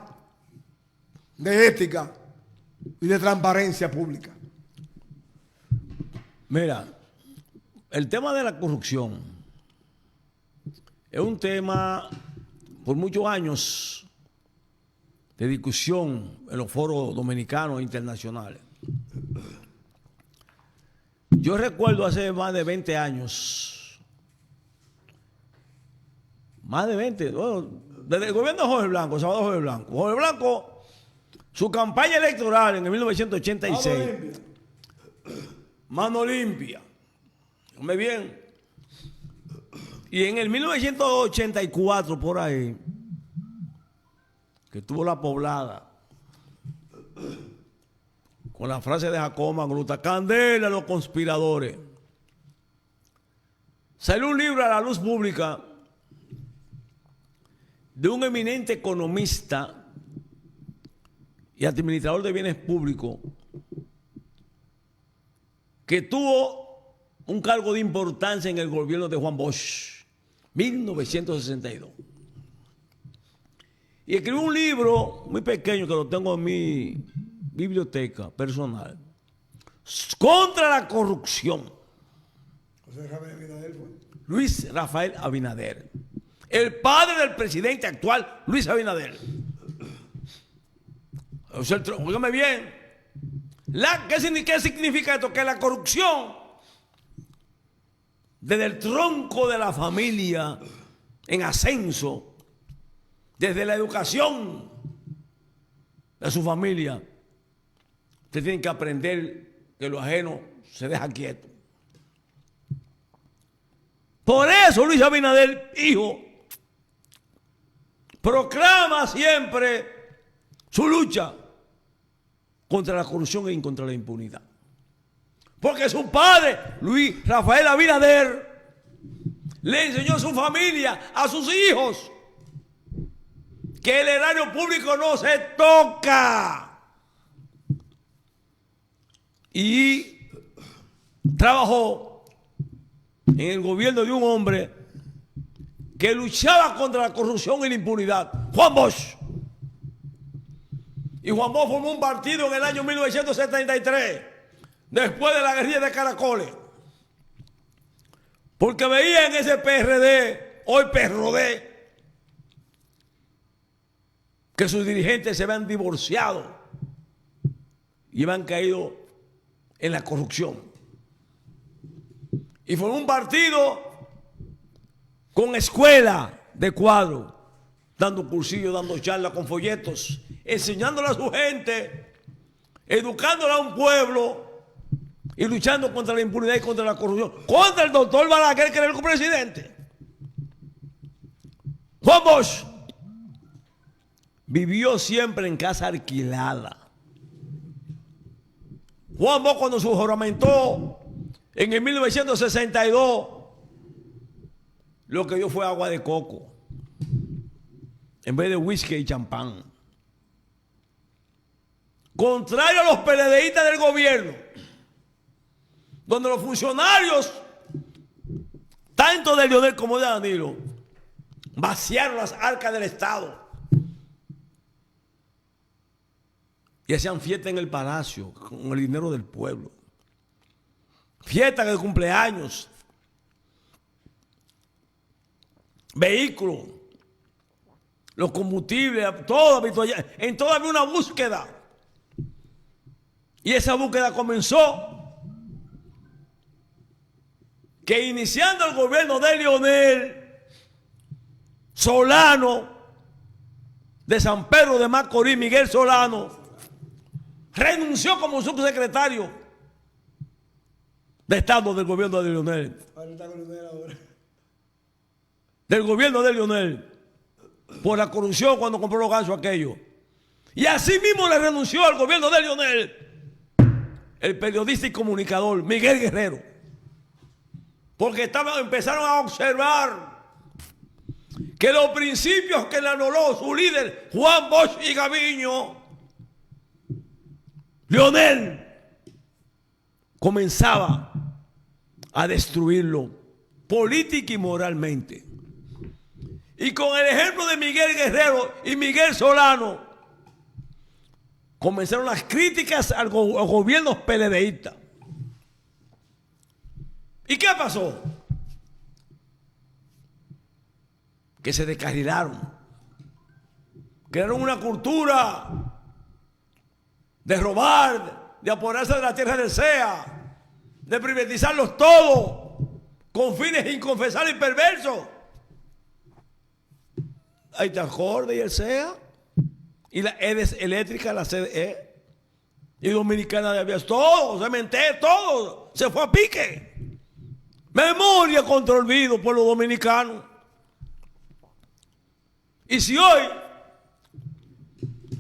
[SPEAKER 2] de ética y de transparencia pública.
[SPEAKER 3] Mira, el tema de la corrupción es un tema por muchos años de discusión en los foros dominicanos e internacionales. Yo recuerdo hace más de 20 años, bueno, desde el gobierno de Jorge Blanco, Salvador Jorge Blanco. Jorge Blanco, su campaña electoral en el 1986, mano limpia, muy bien. Y en el 1984, por ahí, que tuvo la poblada, con la frase de Jacobo Magluta, candela a los conspiradores. Salió un libro a la luz pública de un eminente economista y administrador de bienes públicos que tuvo un cargo de importancia en el gobierno de Juan Bosch, 1962. Y escribió un libro muy pequeño que lo tengo en mi biblioteca personal, contra la corrupción. Luis Rafael Abinader, el padre del presidente actual, Luis Abinader. Óigame bien, ¿qué significa esto? Que la corrupción, desde el tronco de la familia en ascenso, desde la educación de su familia, ustedes tienen que aprender que lo ajeno se deja quieto. Por eso Luis Abinader, hijo, proclama siempre su lucha contra la corrupción y contra la impunidad. Porque su padre, Luis Rafael Abinader, le enseñó a su familia, a sus hijos, que el erario público no se toca. Y trabajó en el gobierno de un hombre que luchaba contra la corrupción y la impunidad, Juan Bosch. Y Juan Bosch formó un partido en el año 1973, después de la guerrilla de Caracoles, porque veía en ese PRD, hoy PRD, que sus dirigentes se habían divorciado y habían caído en la corrupción. Y formó un partido con escuela de cuadro, dando cursillos, dando charlas con folletos, enseñándole a su gente, educándola a un pueblo y luchando contra la impunidad y contra la corrupción, contra el doctor Balaguer, que era el presidente. Juan Bosch vivió siempre en casa alquilada. Juan Bosch, cuando se juramentó en el 1962, lo que dio fue agua de coco en vez de whisky y champán. Contrario a los PLDistas del gobierno, donde los funcionarios, tanto de Leonel como de Danilo, vaciaron las arcas del Estado y hacían fiesta en el palacio con el dinero del pueblo. Fiesta de cumpleaños, vehículos, los combustibles, todo. En todo había una búsqueda. Y esa búsqueda comenzó que iniciando el gobierno de Leonel, Solano, de San Pedro de Macorís, Miguel Solano, renunció como subsecretario de Estado del gobierno de Leonel. Del gobierno de Leonel, por la corrupción cuando compró los gansos aquellos. Y así mismo le renunció al gobierno de Leonel el periodista y comunicador Miguel Guerrero, porque empezaron a observar que los principios que le anuló su líder Juan Bosch y Gaviño, Leonel comenzaba a destruirlo política y moralmente. Y con el ejemplo de Miguel Guerrero y Miguel Solano, comenzaron las críticas a los gobiernos PLDistas. ¿Y qué pasó? Que se descarrilaron, crearon una cultura de robar, de apoderarse de la tierra del SEA, de privatizarlos todos con fines inconfesables y perversos. Ahí está Jorde y el SEA, y la EDES eléctrica, la CDE, y Dominicana de Aviación, todo, Cementel, todo, se fue a pique. Memoria contra olvido, pueblo dominicano. Y si hoy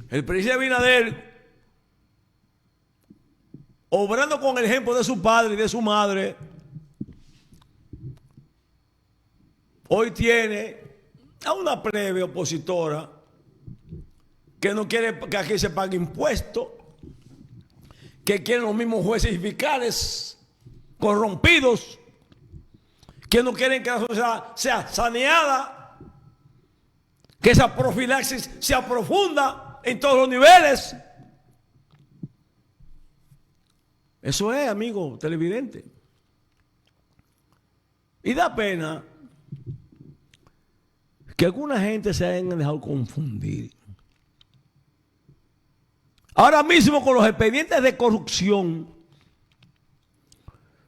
[SPEAKER 3] el presidente Abinader, obrando con el ejemplo de su padre y de su madre, hoy tiene a una plebe opositora que no quiere que aquí se pague impuestos, que quieren los mismos jueces y fiscales corrompidos, que no quieren que la sociedad sea saneada, que esa profilaxis sea profunda en todos los niveles. Eso es, amigo televidente. Y da pena que alguna gente se hayan dejado confundir. Ahora mismo con los expedientes de corrupción,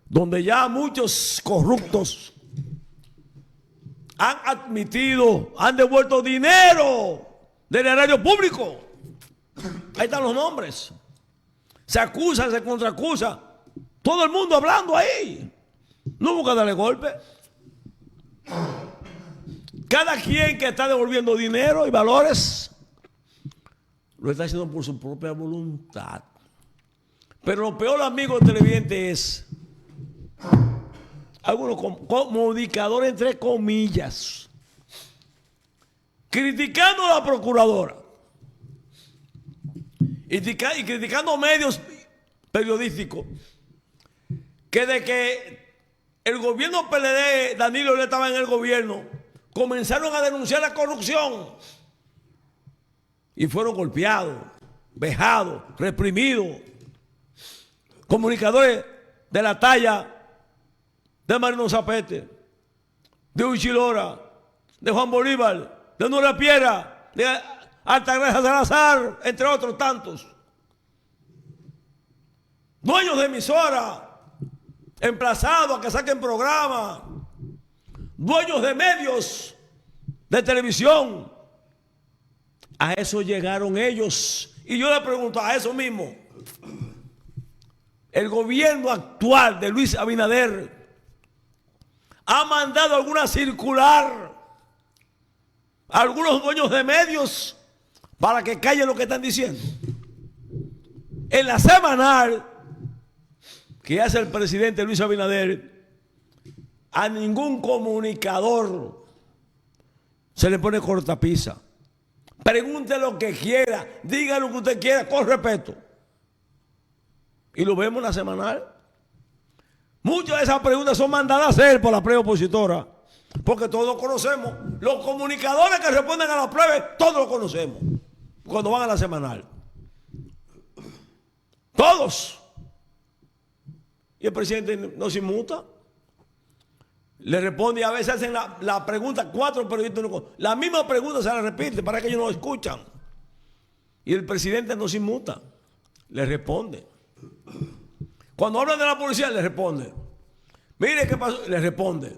[SPEAKER 3] donde ya muchos corruptos han admitido, han devuelto dinero del erario público. Ahí están los nombres. Se acusa, se contraacusa. Todo el mundo hablando ahí. No busca darle golpe. Cada quien que está devolviendo dinero y valores lo está haciendo por su propia voluntad. Pero lo peor, amigos televidentes, es algunos comunicadores entre comillas, criticando a la procuradora y criticando medios periodísticos, que de que el gobierno PLD, Danilo le estaba en el gobierno, comenzaron a denunciar la corrupción y fueron golpeados, vejados, reprimidos. Comunicadores de la talla de Marino Zapete, de Uchilora, de Juan Bolívar, de Nora Piera, de Altagracia Salazar, entre otros tantos. Dueños de emisora, emplazados a que saquen programas, dueños de medios de televisión. A eso llegaron ellos. Y yo le pregunto a eso mismo. El gobierno actual de Luis Abinader ha mandado alguna circular a algunos dueños de medios para que callen lo que están diciendo. En la semanal que hace el presidente Luis Abinader, a ningún comunicador se le pone cortapisa. Pregunte lo que quiera, diga lo que usted quiera, con respeto. Y lo vemos en la semanal. Muchas de esas preguntas son mandadas a hacer por la prensa opositora, porque todos conocemos. Los comunicadores que responden a las pruebas, todos los conocemos cuando van a la semanal. Todos. Y el presidente no se inmuta. Le responde, y a veces hacen la pregunta, 4 periodistas, la misma pregunta se la repite para que ellos no escuchan. Y el presidente no se inmuta, le responde. Cuando hablan de la policía, le responde. Mire qué pasó, le responde.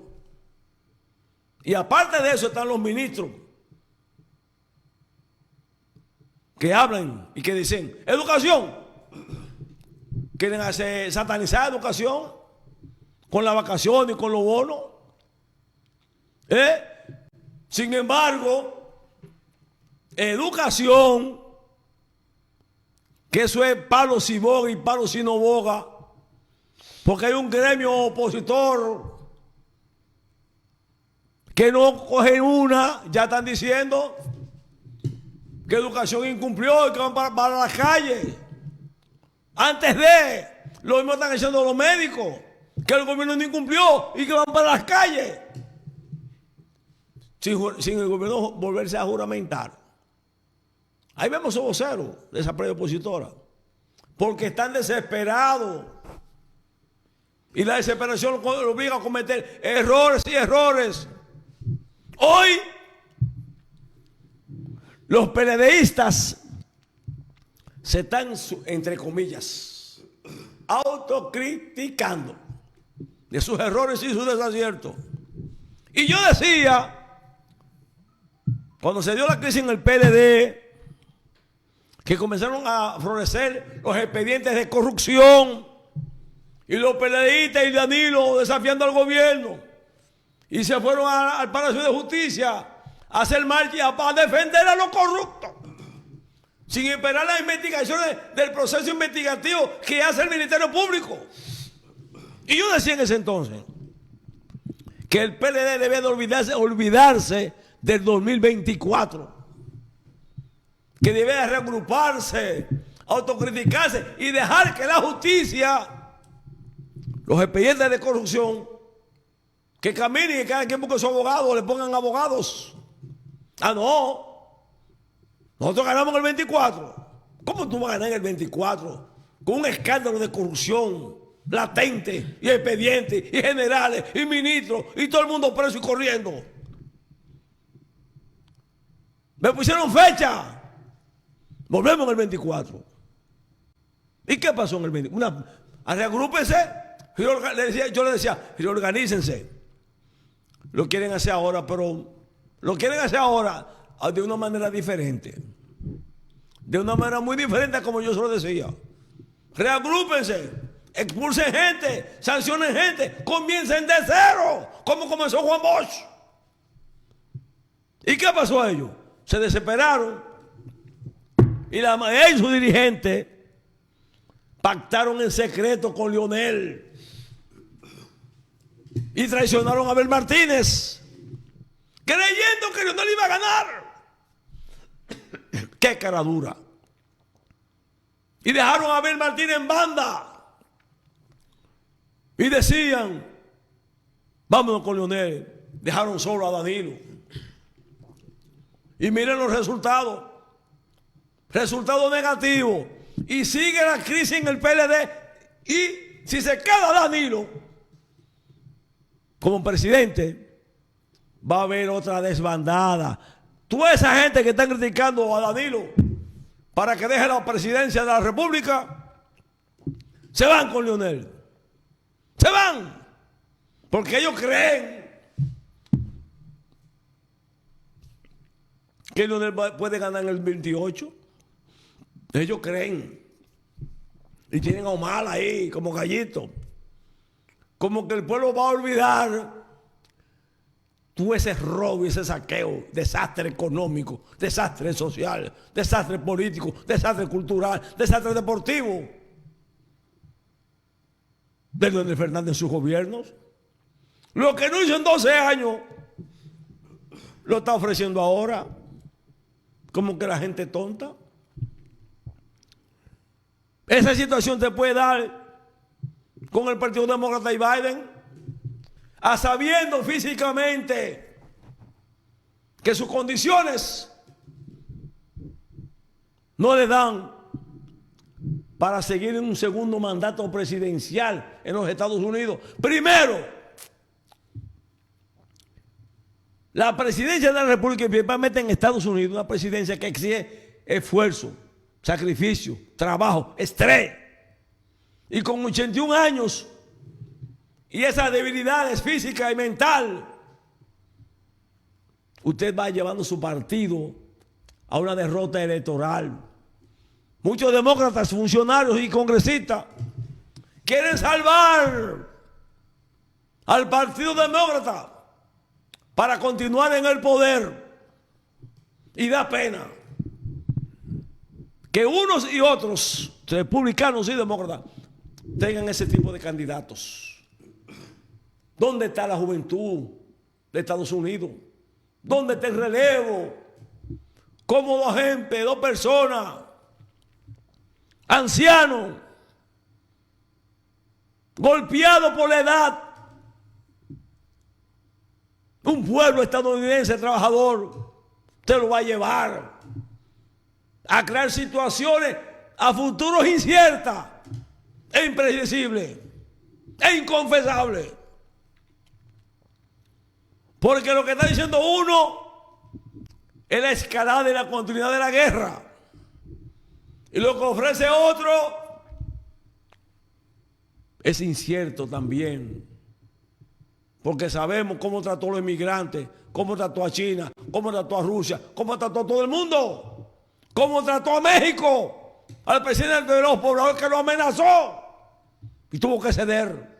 [SPEAKER 3] Y aparte de eso están los ministros que hablan y que dicen, educación. Quieren hacer satanizar educación con la vacación y con los bonos. Sin embargo, educación, que eso es palo si boga y palo si no boga, porque hay un gremio opositor que no cogen una, ya están diciendo que educación incumplió y que van para las calles. Antes de, lo mismo están haciendo los médicos, que el gobierno no incumplió y que van para las calles. Sin el gobierno volverse a juramentar. Ahí vemos esos voceros de esa prensa opositora, porque están desesperados. Y la desesperación lo obliga a cometer errores y errores. Hoy, los PLDistas se están, entre comillas, autocriticando de sus errores y sus desaciertos. Y yo decía, cuando se dio la crisis en el PLD, que comenzaron a florecer los expedientes de corrupción, y los PLDistas y Danilo desafiando al gobierno, y se fueron al Palacio de Justicia a hacer marcha para defender a los corruptos, sin esperar las investigaciones del proceso investigativo que hace el Ministerio Público. Y yo decía en ese entonces que el PLD debe de olvidarse del 2024, que debe de reagruparse, autocriticarse y dejar que la justicia, los expedientes de corrupción, que caminen y cada quien busque su abogado, le pongan abogados. Ah, no. Nosotros ganamos en el 24. ¿Cómo tú vas a ganar en el 24? Con un escándalo de corrupción latente, y expedientes, y generales, y ministros, y todo el mundo preso y corriendo. Me pusieron fecha. Volvemos en el 24. ¿Y qué pasó en el 24? Reagrúpense. Yo le decía, reorganícense. Lo quieren hacer ahora, pero lo quieren hacer ahora de una manera diferente. De una manera muy diferente a como yo se lo decía. Reagrúpense, expulsen gente, sancionen gente, comiencen de cero, como comenzó Juan Bosch. ¿Y qué pasó a ellos? Se desesperaron y ellos, sus dirigentes, pactaron en secreto con Leonel y traicionaron a Abel Martínez, creyendo que Leonel iba a ganar. ¡Qué cara dura! Y dejaron a Abel Martínez en banda y decían, vámonos con Leonel. Dejaron solo a Danilo. Y miren los resultados. Resultados negativos. Y sigue la crisis en el PLD. Y si se queda Danilo como presidente, va a haber otra desbandada. Toda esa gente que están criticando a Danilo para que deje la presidencia de la República, se van con Leonel. Se van. Porque ellos creen que Leonel puede ganar en el 28. Ellos creen. Y tienen a Omar ahí como gallito. Como que el pueblo va a olvidar todo ese robo y ese saqueo, desastre económico, desastre social, desastre político, desastre cultural, desastre deportivo de Leonel Fernández en sus gobiernos. Lo que no hizo en 12 años lo está ofreciendo ahora. Como que la gente tonta. Esa situación se puede dar con el Partido Demócrata y Biden, a sabiendo físicamente que sus condiciones no le dan para seguir en un segundo mandato presidencial en los Estados Unidos. Primero, la presidencia de la República, principalmente en Estados Unidos, una presidencia que exige esfuerzo, sacrificio, trabajo, estrés. Y con 81 años y esas debilidades físicas y mental, usted va llevando su partido a una derrota electoral. Muchos demócratas, funcionarios y congresistas quieren salvar al Partido Demócrata para continuar en el poder. Y da pena que unos y otros, republicanos y demócratas, tengan ese tipo de candidatos. ¿Dónde está la juventud de Estados Unidos? ¿Dónde está el relevo? Como dos personas, ancianos, golpeados por la edad, un pueblo estadounidense trabajador, te lo va a llevar a crear situaciones a futuros inciertas e impredecibles e inconfesables. Porque lo que está diciendo uno es la escalada y la continuidad de la guerra. Y lo que ofrece otro es incierto también. Porque sabemos cómo trató a los inmigrantes, cómo trató a China, cómo trató a Rusia, cómo trató a todo el mundo, cómo trató a México, al presidente de los pobladores que lo amenazó y tuvo que ceder.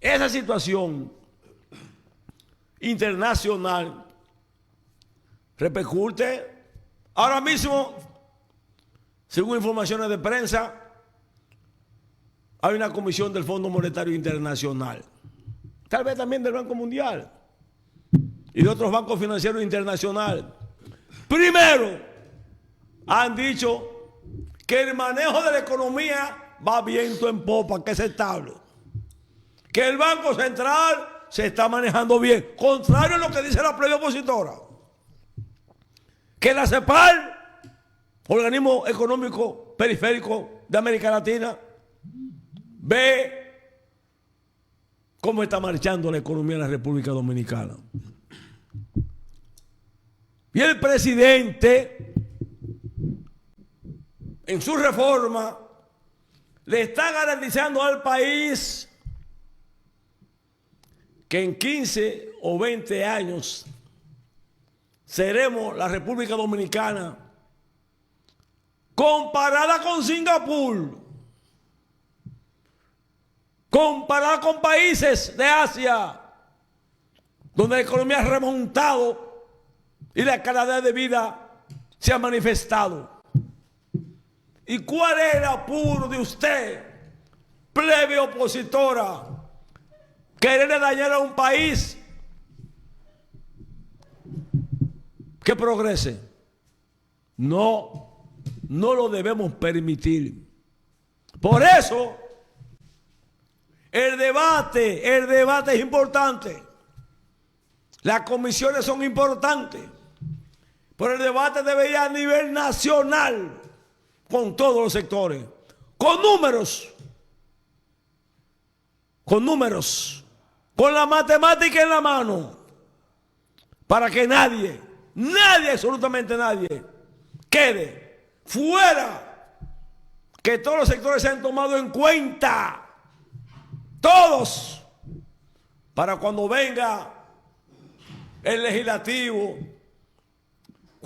[SPEAKER 3] Esa situación internacional repercute ahora mismo, según informaciones de prensa, hay una comisión del Fondo Monetario Internacional, tal vez también del Banco Mundial y de otros bancos financieros internacionales. Primero, han dicho que el manejo de la economía va viento en popa, que es estable, que el Banco Central se está manejando bien, contrario a lo que dice la plebe opositora, que la CEPAL, organismo económico periférico de América Latina, ve cómo está marchando la economía de la República Dominicana. Y el presidente, en su reforma, le está garantizando al país que en 15 o 20 años seremos la República Dominicana comparada con Singapur, comparada con países de Asia, donde la economía ha remontado y la calidad de vida se ha manifestado. ¿Y cuál es el apuro de usted, plebe opositora, querer dañar a un país que progrese? No, no lo debemos permitir. Por eso, el debate es importante. Las comisiones son importantes. Pero el debate debe ir a nivel nacional, con todos los sectores, con números, con la matemática en la mano, para que nadie, absolutamente nadie, quede fuera, que todos los sectores sean tomados en cuenta, todos, para cuando venga el legislativo,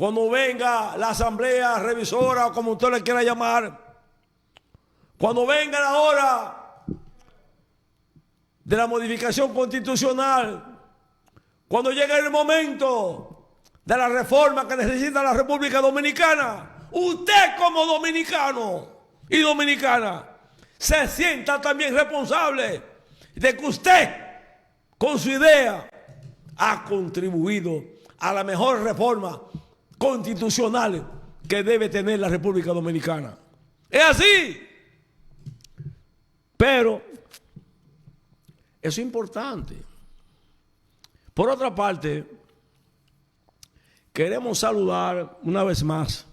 [SPEAKER 3] cuando venga la asamblea revisora, o como usted le quiera llamar, cuando venga la hora de la modificación constitucional, cuando llegue el momento de la reforma que necesita la República Dominicana, usted como dominicano y dominicana se sienta también responsable de que usted con su idea ha contribuido a la mejor reforma constitucional que debe tener la República Dominicana. Es así. Pero eso es importante. Por otra parte, queremos saludar una vez más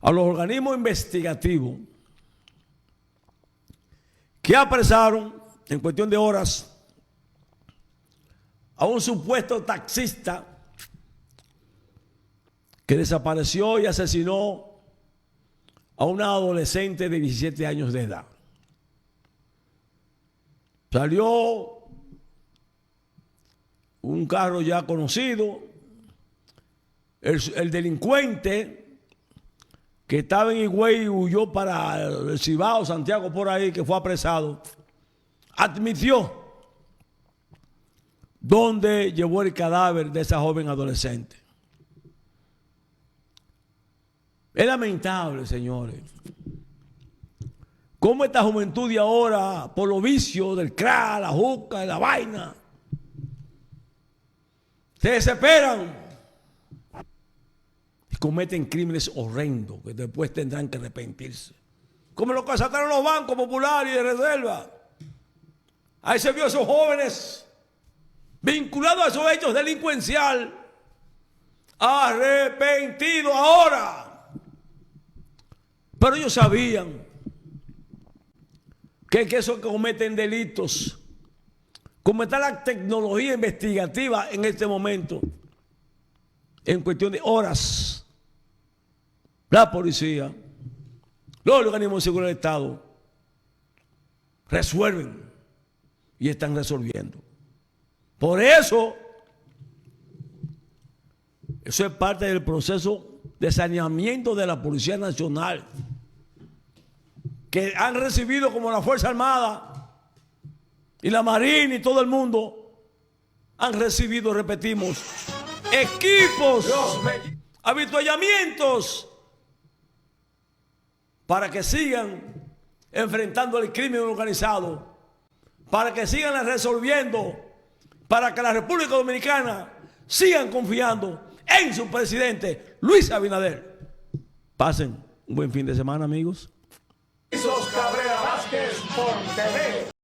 [SPEAKER 3] a los organismos investigativos que apresaron en cuestión de horas a un supuesto taxista que desapareció y asesinó a una adolescente de 17 años de edad. Salió un carro ya conocido, el delincuente que estaba en Higüey y huyó para el Cibao, Santiago, por ahí, que fue apresado, admitió dónde llevó el cadáver de esa joven adolescente. Es lamentable, señores, cómo esta juventud de ahora, por los vicios del crack, la juca, la vaina, se desesperan y cometen crímenes horrendos que después tendrán que arrepentirse. Como lo que asaltaron los bancos populares y de reserva. Ahí se vio a esos jóvenes vinculados a esos hechos delincuenciales, arrepentidos ahora. Pero ellos sabían que esos que cometen delitos como está la tecnología investigativa en este momento, en cuestión de horas, la policía, los organismos de seguridad del Estado resuelven y están resolviendo. Por eso es parte del proceso de saneamiento de la Policía Nacional, que han recibido como la Fuerza Armada y la Marina y todo el mundo han recibido, repetimos, equipos, avituallamientos para que sigan enfrentando el crimen organizado, para que sigan resolviendo, para que la República Dominicana sigan confiando en su presidente Luis Abinader. Pasen un buen fin de semana, amigos.
[SPEAKER 1] Cabrera Vázquez por TV.